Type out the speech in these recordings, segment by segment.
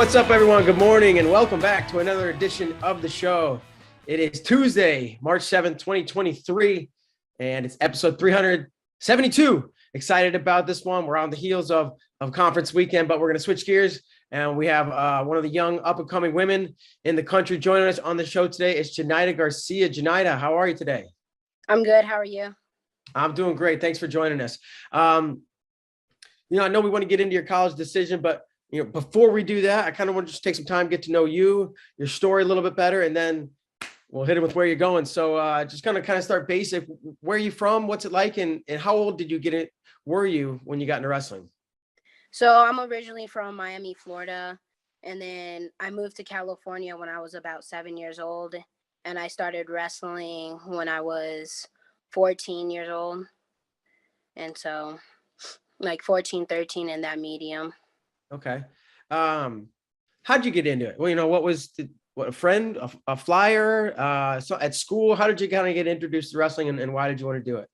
What's up, everyone? Good morning, and welcome back to another edition of the show. It is Tuesday, March 7th, 2023, and it's episode 372. Excited about this one. We're on the heels of conference weekend, but we're going to switch gears, and we have one of the young up-and-coming women in the country joining us on the show today. It's Janida Garcia. Janida, how are you today? I'm good. How are you? I'm doing great. Thanks for joining us. I know we want to get into your college decision, but before we do that, I kind of want to just take some time, get to know you, your story a little bit better, and then we'll hit it with where you're going. So just kind of start basic. Where are you from? What's it like? And how old did you were you when you got into wrestling? So I'm originally from Miami, Florida. And then I moved to California when I was about 7 years old. And I started wrestling when I was 14 years old. And so like 14, 13 in that medium. Okay. How'd you get into it? Well, what was a friend, a flyer, so at school? How did you kind of get introduced to wrestling, and why did you want to do it?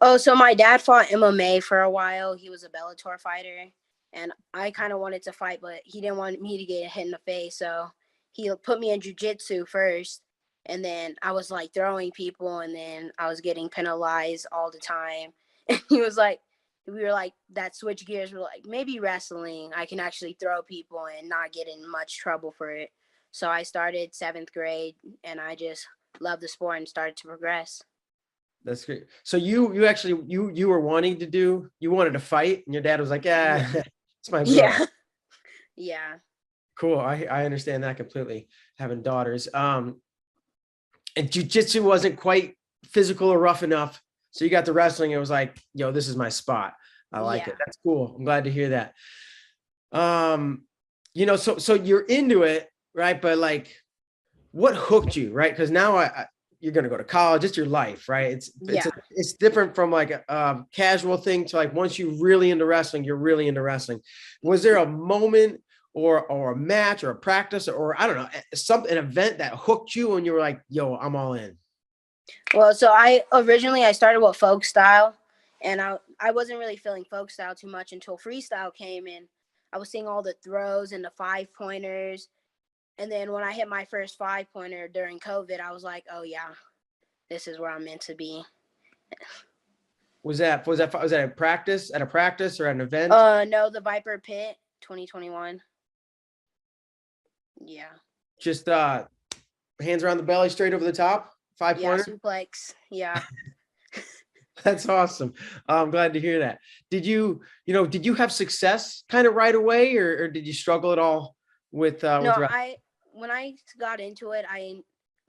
Oh, so my dad fought MMA for a while. He was a Bellator fighter, and I kind of wanted to fight, but he didn't want me to get hit in the face. So he put me in jiu-jitsu first, and then I was like throwing people, and then I was getting penalized all the time. And he was like, we were like, that switch gears. We're like, maybe wrestling. I can actually throw people and not get in much trouble for it. So I started 7th grade, and I just loved the sport and started to progress. That's great. So you actually you were wanting to you wanted to fight, and your dad was like, yeah, it's my girl. Yeah. Cool. I understand that completely, having daughters. And jiu-jitsu wasn't quite physical or rough enough. So you got the wrestling. It was like, this is my spot. I like it. That's cool. I'm glad to hear that. So you're into it, right? But like, what hooked you, right? Because now you're going to go to college. It's your life, right? It's different from like a casual thing to like, once you're really into wrestling, you're really into wrestling. Was there a moment or a match or a practice or I don't know, an event that hooked you and you were like, I'm all in? Well, so I started with folk style, and I wasn't really feeling folk style too much until freestyle came in. I was seeing all the throws and the 5-pointers. And then when I hit my first 5-pointer during COVID, I was like, oh yeah, this is where I'm meant to be. Was that a practice or an event? No, the Viper Pit 2021. Yeah. Just hands around the belly, straight over the top, 5-pointer? Yeah, suplex. Yeah. That's awesome. I'm glad to hear that. Did you have success kind of right away, or did you struggle at all with when I got into it,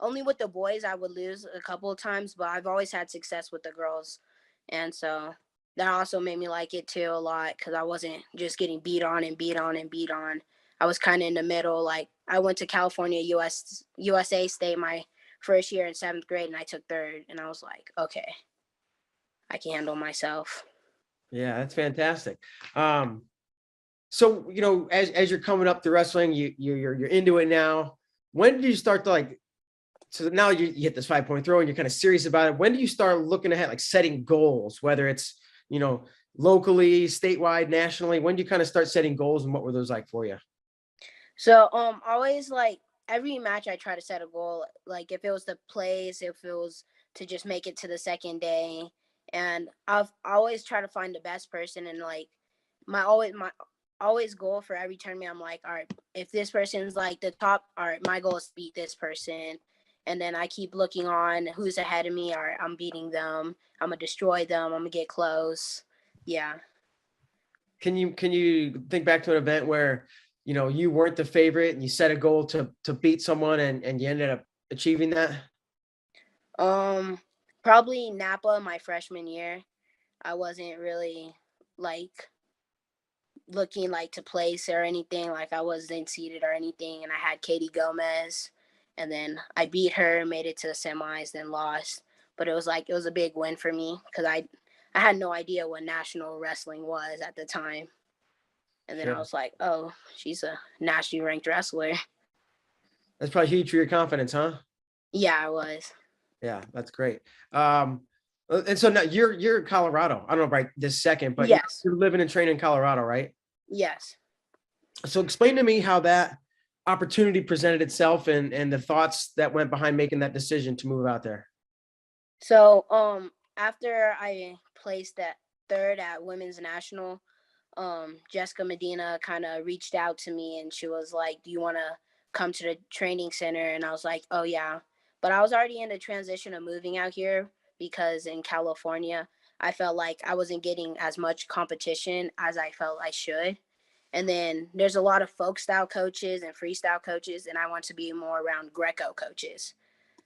only with the boys I would lose a couple of times, but I've always had success with the girls. And so that also made me like it too a lot, because I wasn't just getting beat on and beat on and beat on. I was kind of in the middle. Like I went to California USA State my first year in 7th grade, and I took 3rd, and I was like, okay, I can handle myself. Yeah, that's fantastic. So, as you're coming up to wrestling, you're into it now. When did you start to so now you hit this 5-point throw and you're kind of serious about it. When do you start looking ahead, like setting goals, whether it's, locally, statewide, nationally? When do you kind of start setting goals, and what were those like for you? So, always like every match I try to set a goal, like if it was the place, if it was to just make it to the second day. And I've always try to find the best person, and like my always goal for every tournament, I'm like, all right, if this person's like the top, all right, my goal is to beat this person. And then I keep looking on who's ahead of me, or I'm beating them. I'm going to destroy them. I'm going to get close. Yeah. Can you think back to an event where, you weren't the favorite and you set a goal to beat someone and you ended up achieving that? Probably Napa my freshman year. I wasn't really like looking like to place or anything. Like I wasn't seeded or anything. And I had Katie Gomez. And then I beat her, made it to the semis, then lost. But it was a big win for me, because I had no idea what national wrestling was at the time. And then I was like, oh, she's a nationally ranked wrestler. That's probably huge for your confidence, huh? Yeah, I was. Yeah, that's great. And so now you're in Colorado. I don't know right this second, but yes, you're living and training in Colorado, right? Yes. So explain to me how that opportunity presented itself and the thoughts that went behind making that decision to move out there. So after I placed at third at women's national, Jessica Medina kind of reached out to me and she was like, do you want to come to the training center? And I was like, oh yeah. But I was already in the transition of moving out here because in California, I felt like I wasn't getting as much competition as I felt I should. And then there's a lot of folk style coaches and freestyle coaches, and I want to be more around Greco coaches.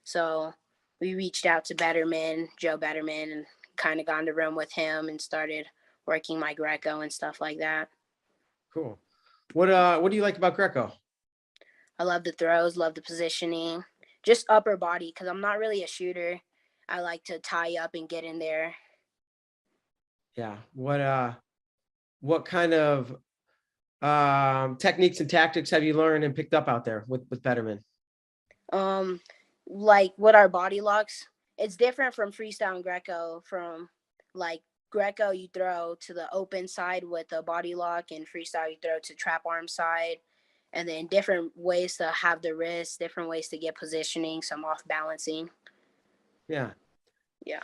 So we reached out to Betterman, Joe Betterman, and kind of got in the room with him and started working my Greco and stuff like that. Cool. What do you like about Greco? I love the throws, love the positioning, just upper body because I'm not really a shooter. I like to tie up and get in there. Yeah. What kind of techniques and tactics have you learned and picked up out there with Betterman? Like with our body locks, it's different from freestyle and Greco. From like Greco, you throw to the open side with a body lock, and freestyle, you throw to trap arm side. And then different ways to have the wrist, different ways to get positioning, some off balancing. Yeah. Yeah.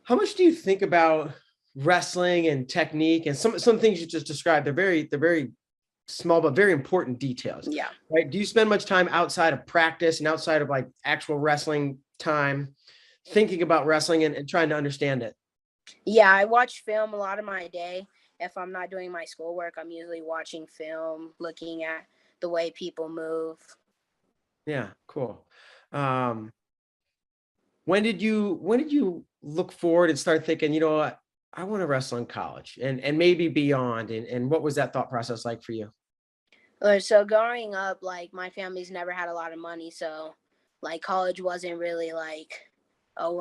How much do you think about wrestling and technique and some things you just described? They're very small but very important details. Yeah. Right. Do you spend much time outside of practice and outside of like actual wrestling time thinking about wrestling and trying to understand it? Yeah, I watch film a lot of my day. If I'm not doing my schoolwork, I'm usually watching film, looking at the way people move. Yeah, cool. Um, when did you look forward and start thinking, you know what, I want to wrestle in college and maybe beyond? And what was that thought process like for you? So growing up, like my family's never had a lot of money, so like college wasn't really like, oh,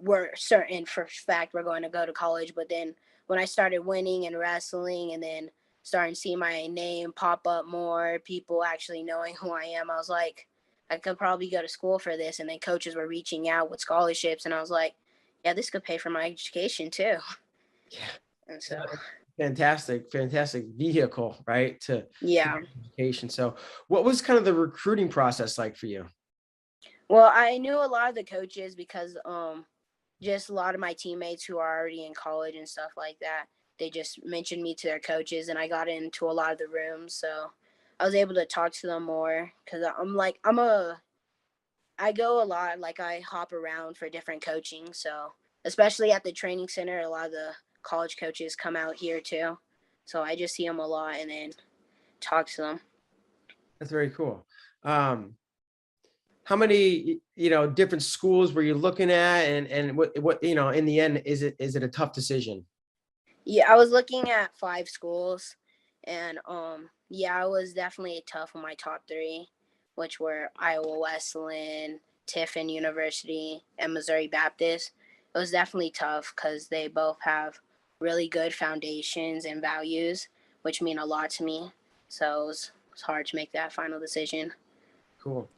we're certain for fact we're going to go to college. But then when I started winning and wrestling, and then starting to see my name pop up more, people actually knowing who I am, I was like, I could probably go to school for this. And then coaches were reaching out with scholarships, and I was like, yeah, this could pay for my education too. Yeah. And so, Fantastic vehicle, right? To yeah. education. So what was kind of the recruiting process like for you? Well, I knew a lot of the coaches because just a lot of my teammates who are already in college and stuff like that, they just mentioned me to their coaches, and I got into a lot of the rooms, so I was able to talk to them more because I go a lot, like I hop around for different coaching. So especially at the training center, a lot of the college coaches come out here too, so I just see them a lot and then talk to them. That's very cool. How many, different schools were you looking at, and what, in the end, is it a tough decision? Yeah, I was looking at 5 schools, and yeah, it was definitely tough on my top three, which were Iowa Westland, Tiffin University, and Missouri Baptist. It was definitely tough because they both have really good foundations and values, which mean a lot to me. So it was hard to make that final decision. Cool.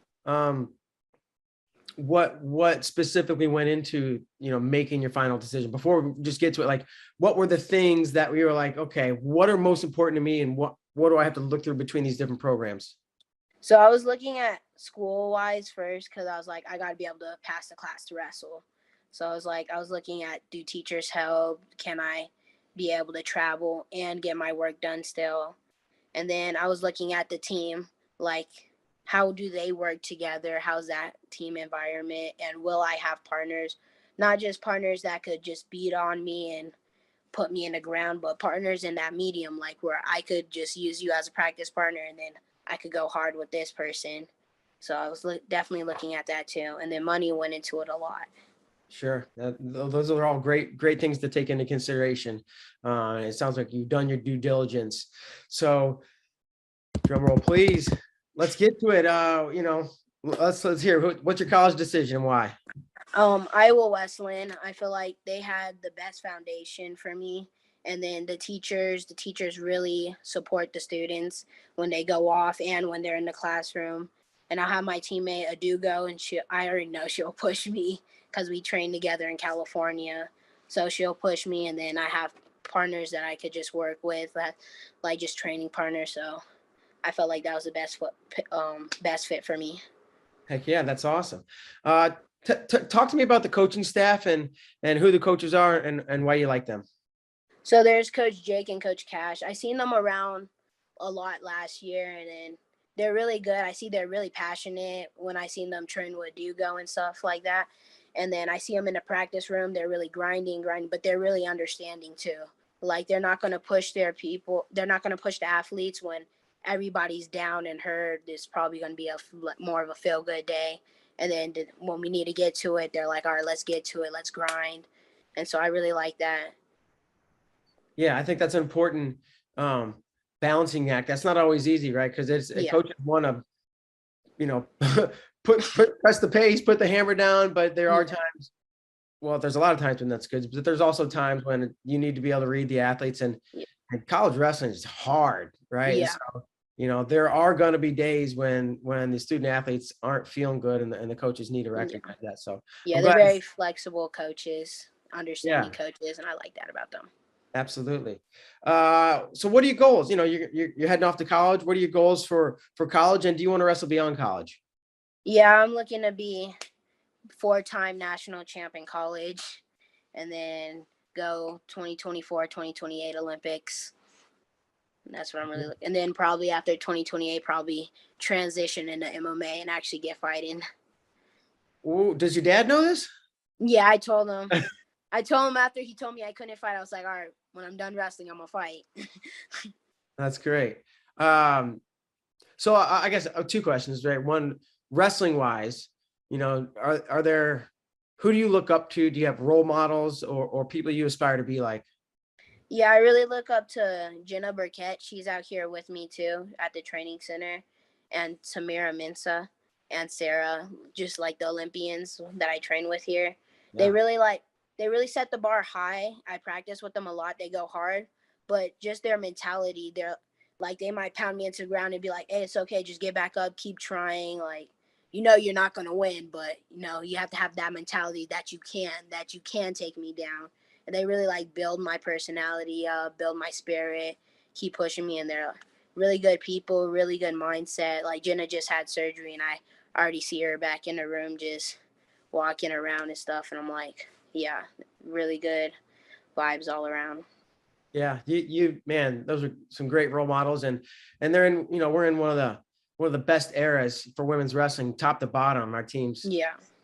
What specifically went into, making your final decision? Before we just get to it, like, what were the things that we were like, okay, what are most important to me, and what do I have to look through between these different programs? So I was looking at school wise first because I was like, I got to be able to pass the class to wrestle. So I was looking at, do teachers help? Can I be able to travel and get my work done still? And then I was looking at the team, like, how do they work together? How's that team environment? And will I have partners? Not just partners that could just beat on me and put me in the ground, but partners in that medium, like where I could just use you as a practice partner and then I could go hard with this person. So I was definitely looking at that too. And then money went into it a lot. Sure. Those are all great things to take into consideration. It sounds like you've done your due diligence. So, drum roll, please. Let's get to it. Let's hear what's your college decision and why. Iowa Westland, I feel like they had the best foundation for me. And then the teachers really support the students when they go off and when they're in the classroom. And I'll have my teammate Adugo, and I already know she'll push me because we train together in California. So she'll push me, and then I have partners that I could just work with, that like just training partners. So I felt like that was the best fit for me. Heck yeah, that's awesome. Talk to me about the coaching staff and who the coaches are and why you like them. So there's Coach Jake and Coach Cash. I seen them around a lot last year, and then they're really good. I see they're really passionate when I seen them train with Dugo and stuff like that. And then I see them in the practice room. They're really grinding, but they're really understanding too. Like they're not going to push their people. They're not going to push the athletes when everybody's down and hurt. It's probably going to be more of a feel good day. And then when we need to get to it, they're like, all right, let's get to it. Let's grind. And so I really like that. Yeah, I think that's an important balancing act. That's not always easy, right? Because coaches want to, press the pace, put the hammer down, but there are times. Well, there's a lot of times when that's good, but there's also times when you need to be able to read the athletes, and college wrestling is hard, right? Yeah. So, there are going to be days when the student athletes aren't feeling good, and the coaches need to recognize that. So yeah, they're very flexible coaches, understanding coaches, and I like that about them. Absolutely. So what are your goals? You're heading off to college. What are your goals for college, and do you want to wrestle beyond college? Yeah, I'm looking to be 4-time national champ in college, and then go 2024, 2028 Olympics. And that's what I'm really looking. And then probably after 2028, probably transition into MMA and actually get fighting. Ooh, does your dad know this? Yeah, I told him. After he told me I couldn't fight, I was like, all right, when I'm done wrestling, I'm gonna fight. That's great. So I guess 2 questions, right? One, wrestling wise, are there, who do you look up to? Do you have role models or people you aspire to be like? Yeah, I really look up to Jenna Burkett. She's out here with me too at the training center, and Tamira Minsa and Sarah, just like the Olympians that I train with here. Yeah. They really set the bar high. I practice with them a lot. They go hard, but just their mentality, they might pound me into the ground and be like, hey, it's okay, just get back up, keep trying. Like, you're not going to win, but you have to have that mentality that you can take me down. And they really build my personality up, build my spirit, keep pushing me. And they're really good people, really good mindset. Like Jenna just had surgery, and I already see her back in the room just walking around and stuff. And I'm like, yeah, really good vibes all around. Yeah, you man, those are some great role models, and they're in, we're in one of the best eras for women's wrestling, top to bottom. Our teams,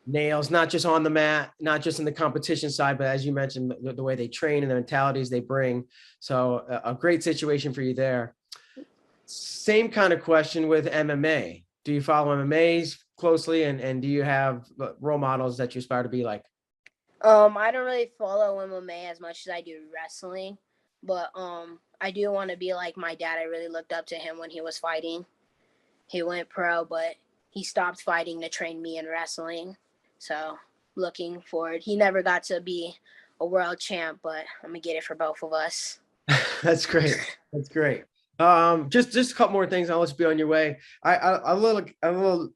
nails, not just on the mat, not just in the competition side, but as you mentioned, the way they train and the mentalities they bring. So a great situation for you there. Same kind of question with MMA. Do you follow MMAs closely, and do you have role models that you aspire to be like? I don't really follow MMA as much as I do wrestling, but I do want to be like my dad. I really looked up to him when he was fighting. He went pro, but he stopped fighting to train me in wrestling. So looking forward. He never got to be a world champ, but I'm gonna get it for both of us. That's great. That's great. Just a couple more things. I'll let you be on your way. A little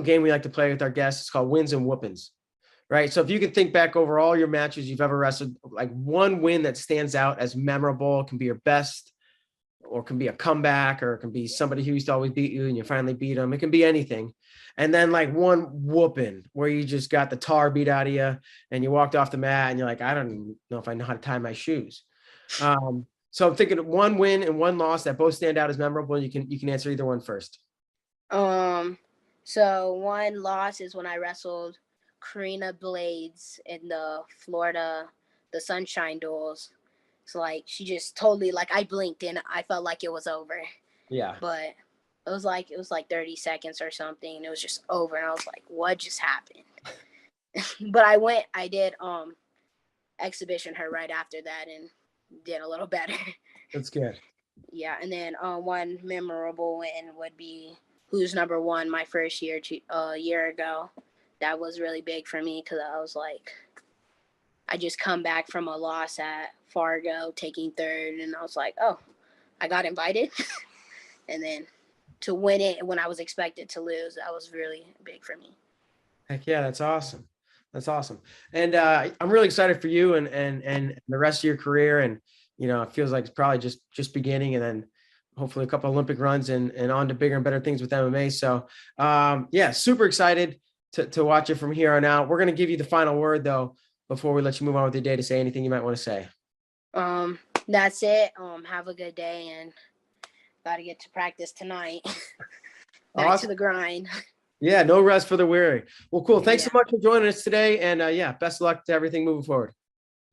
game we like to play with our guests. It's called Wins and Whoopins. Right. So if you can think back over all your matches you've ever wrestled, like one win that stands out as memorable, it can be your best, or can be a comeback, or it can be somebody who used to always beat you and you finally beat them. It can be anything. And then one whooping where you just got the tar beat out of you and you walked off the mat and you're like, I don't even know if I know how to tie my shoes. So I'm thinking of one win and one loss that both stand out as memorable. You can answer either one first. So one loss is when I wrestled Karina Blades in the Sunshine Duels. So she just totally I blinked and I felt like it was over. Yeah. But it was 30 seconds or something. It was just over, and I was like, what just happened? But I did exhibition her right after that and did a little better. That's good. Yeah, and then one memorable win would be Who's Number One my first year year ago. That was really big for me because I was I just come back from a loss at Fargo, taking third, and I was like, oh, I got invited. And then to win it when I was expected to lose, that was really big for me. Heck yeah, that's awesome. That's awesome. And I'm really excited for you and the rest of your career. And, it feels like it's probably just beginning. And then hopefully a couple Olympic runs and on to bigger and better things with MMA. So yeah, super excited to watch it from here on out. We're going to give you the final word though, before we let you move on with your day, to say anything you might want to say. That's it. Have a good day, and got to get to practice tonight. Back to the grind. Yeah, no rest for the weary. Well, cool. Thanks so much for joining us today. And yeah, best of luck to everything moving forward.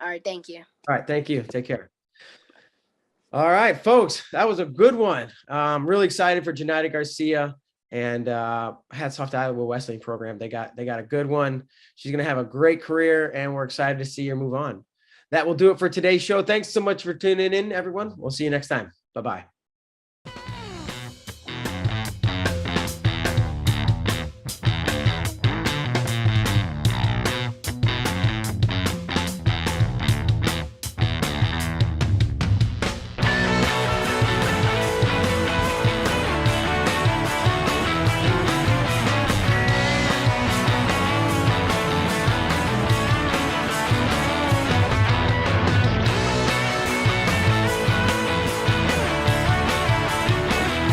All right. Thank you. All right. Thank you. Take care. All right, folks, that was a good one. I'm really excited for Janida Garcia, and hats off to Iowa Westland program. They got a good one. She's going to have a great career, and we're excited to see her move on. That will do it for today's show. Thanks so much for tuning in, everyone. We'll see you next time. Bye-bye.